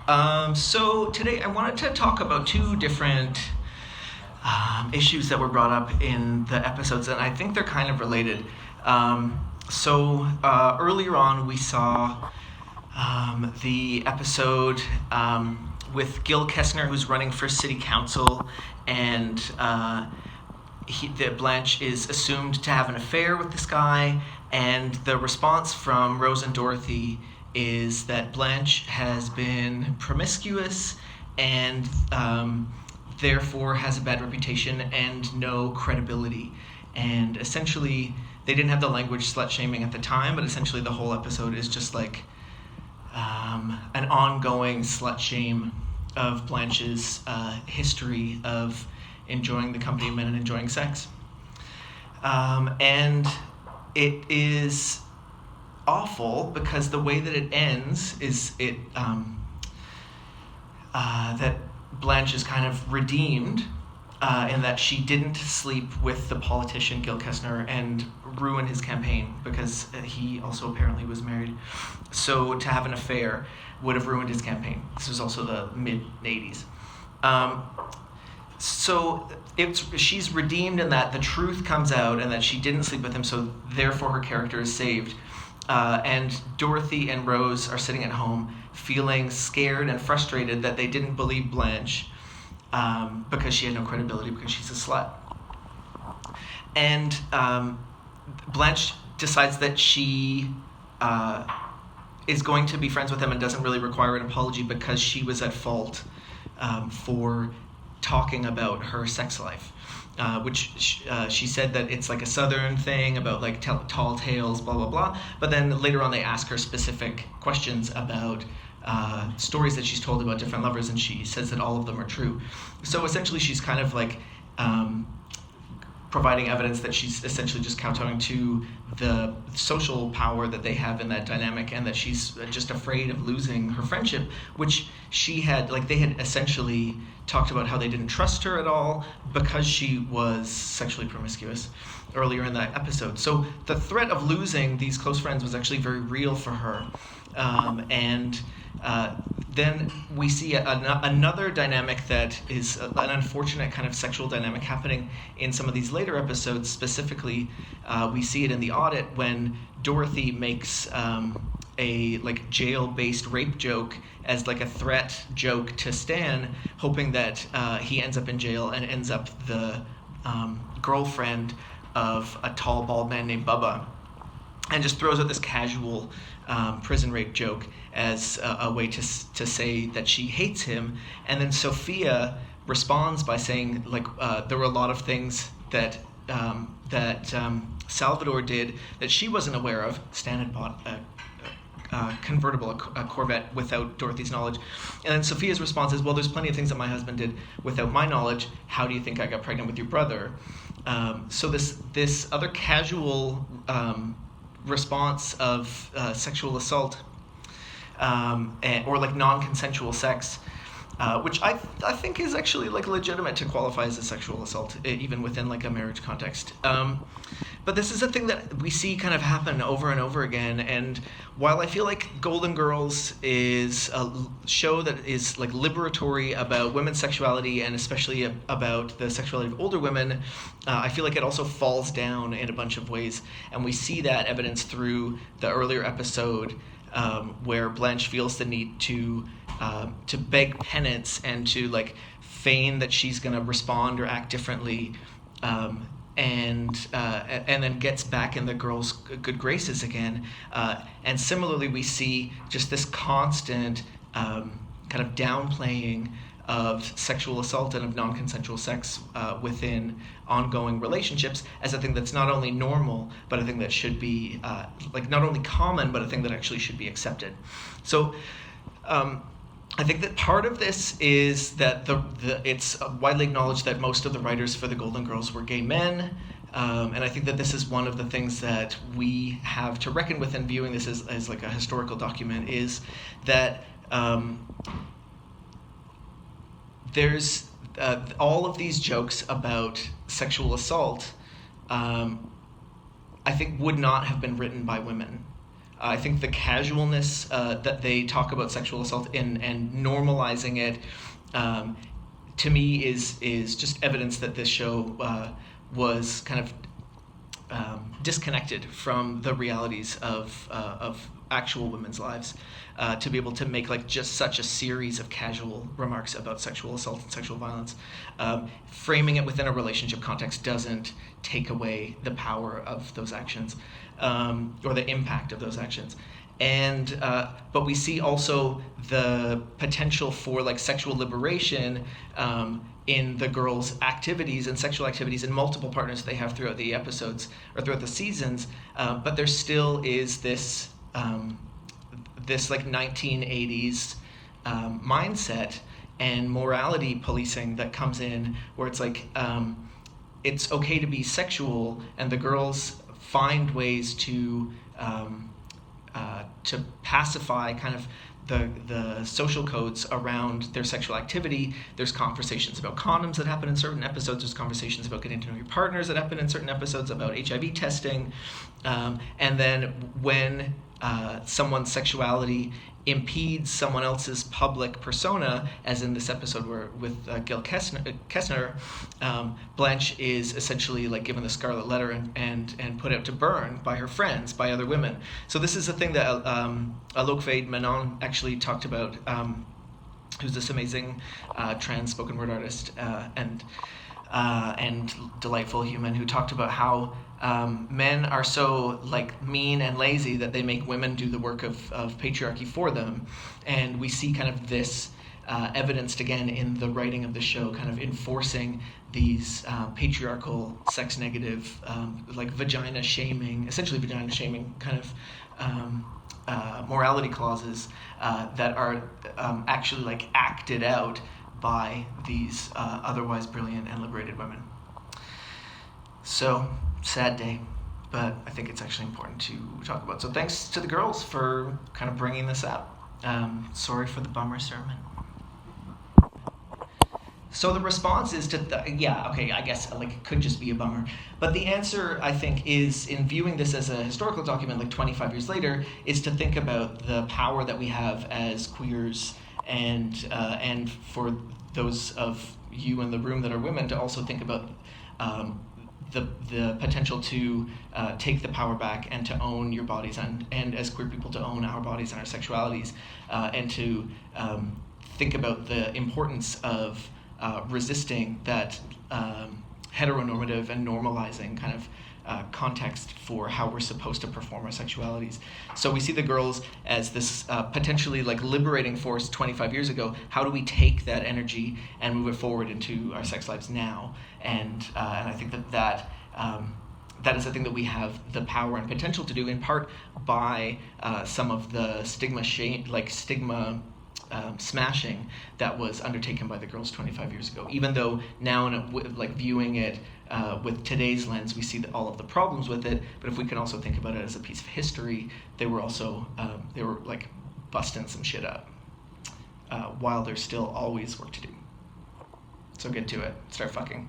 So today I wanted to talk about two different issues that were brought up in the episodes, and I think they're kind of related. Earlier on, we saw the episode with Gil Kessner, who's running for city council, and Blanche is assumed to have an affair with this guy, and the response from Rose and Dorothy is that Blanche has been promiscuous and therefore has a bad reputation and no credibility. And essentially, they didn't have the language slut-shaming at the time, but essentially the whole episode is just like an ongoing slut-shame of Blanche's history of enjoying the company of men and enjoying sex. And it is awful because the way that it ends is that Blanche is kind of redeemed in that she didn't sleep with the politician Gil Kessner and ruin his campaign because he also apparently was married. So to have an affair would have ruined his campaign. This was also the mid-'80s. So she's redeemed in that the truth comes out and that she didn't sleep with him, so therefore her character is saved. And Dorothy and Rose are sitting at home feeling scared and frustrated that they didn't believe Blanche because she had no credibility because she's a slut. And Blanche decides that she is going to be friends with him and doesn't really require an apology because she was at fault for talking about her sex life. Which she said that it's like a southern thing about like tall tales, blah, blah, blah. But then later on they ask her specific questions about stories that she's told about different lovers, and she says that all of them are true. So essentially she's kind of like providing evidence that she's essentially just kowtowing to the social power that they have in that dynamic, and that she's just afraid of losing her friendship, which she had, like they had essentially talked about how they didn't trust her at all because she was sexually promiscuous earlier in that episode. So the threat of losing these close friends was actually very real for her. Then we see another dynamic that is an unfortunate kind of sexual dynamic happening in some of these later episodes. Specifically, we see it in the audit when Dorothy makes a like jail-based rape joke as like a threat joke to Stan, hoping that he ends up in jail and ends up the girlfriend of a tall, bald man named Bubba, and just throws out this casual prison rape joke as a way to say that she hates him. And then Sophia responds by saying, like, there were a lot of things that Salvador did that she wasn't aware of. Stan had bought a convertible, a Corvette, without Dorothy's knowledge. And then Sophia's response is, well, there's plenty of things that my husband did without my knowledge. How do you think I got pregnant with your brother? So this other casual response of sexual assault or like non-consensual sex, which I think is actually like legitimate to qualify as a sexual assault, even within like a marriage context. But this is a thing that we see kind of happen over and over again. And while I feel like Golden Girls is a show that is like liberatory about women's sexuality and especially about the sexuality of older women, I feel like it also falls down in a bunch of ways. And we see that evidence through the earlier episode where Blanche feels the need to beg penance and to like feign that she's going to respond or act differently, and then gets back in the girls' good graces again. And similarly, we see just this constant kind of downplaying of sexual assault and of non-consensual sex within ongoing relationships as a thing that's not only normal, but a thing that should be like not only common, but a thing that actually should be accepted. So I think that part of this is that it's widely acknowledged that most of the writers for the Golden Girls were gay men, and I think that this is one of the things that we have to reckon with in viewing this as like a historical document, is that there's all of these jokes about sexual assault, I think would not have been written by women. I think the casualness that they talk about sexual assault and normalizing it, to me, is just evidence that this show was kind of disconnected from the realities of actual women's lives, to be able to make like just such a series of casual remarks about sexual assault and sexual violence. Framing it within a relationship context doesn't take away the power of those actions, or the impact of those actions. And but we see also the potential for like sexual liberation in the girls' activities and sexual activities and multiple partners they have throughout the episodes or throughout the seasons. But there still is this this like 1980s mindset and morality policing that comes in, where it's like it's okay to be sexual, and the girls find ways to pacify kind of the social codes around their sexual activity. There's conversations about condoms that happen in certain episodes. There's conversations about getting to know your partners that happen in certain episodes, about HIV testing. And then when someone's sexuality impedes someone else's public persona, as in this episode where with Gil Kestner, Blanche is essentially like given the scarlet letter and put out to burn by her friends, by other women. So this is a thing that Alok Vaid Menon actually talked about, who's this amazing trans spoken word artist and delightful human, who talked about how men are so like mean and lazy that they make women do the work of patriarchy for them. And we see kind of this evidenced again in the writing of the show, kind of enforcing these patriarchal, sex negative, like vagina shaming, essentially vagina shaming kind of morality clauses that are actually like acted out by these otherwise brilliant and liberated women. So, sad day, but I think it's actually important to talk about. So thanks to the girls for kind of bringing this up. Sorry for the bummer sermon. So the response is to, I guess like it could just be a bummer. But the answer, I think, is in viewing this as a historical document like 25 years later, is to think about the power that we have as queers, and for those of you in the room that are women to also think about the potential to take the power back and to own your bodies, and as queer people to own our bodies and our sexualities, and to think about the importance of resisting that heteronormative and normalizing kind of context for how we're supposed to perform our sexualities. So we see the girls as this potentially like liberating force 25 years ago. How do we take that energy and move it forward into our sex lives now? And I think that is a thing that we have the power and potential to do, in part by some of the stigma smashing that was undertaken by the girls 25 years ago. Even though now, like viewing it with today's lens, we see all of the problems with it. But if we can also think about it as a piece of history, they were also like busting some shit up, while there's still always work to do. So get to it. Start fucking.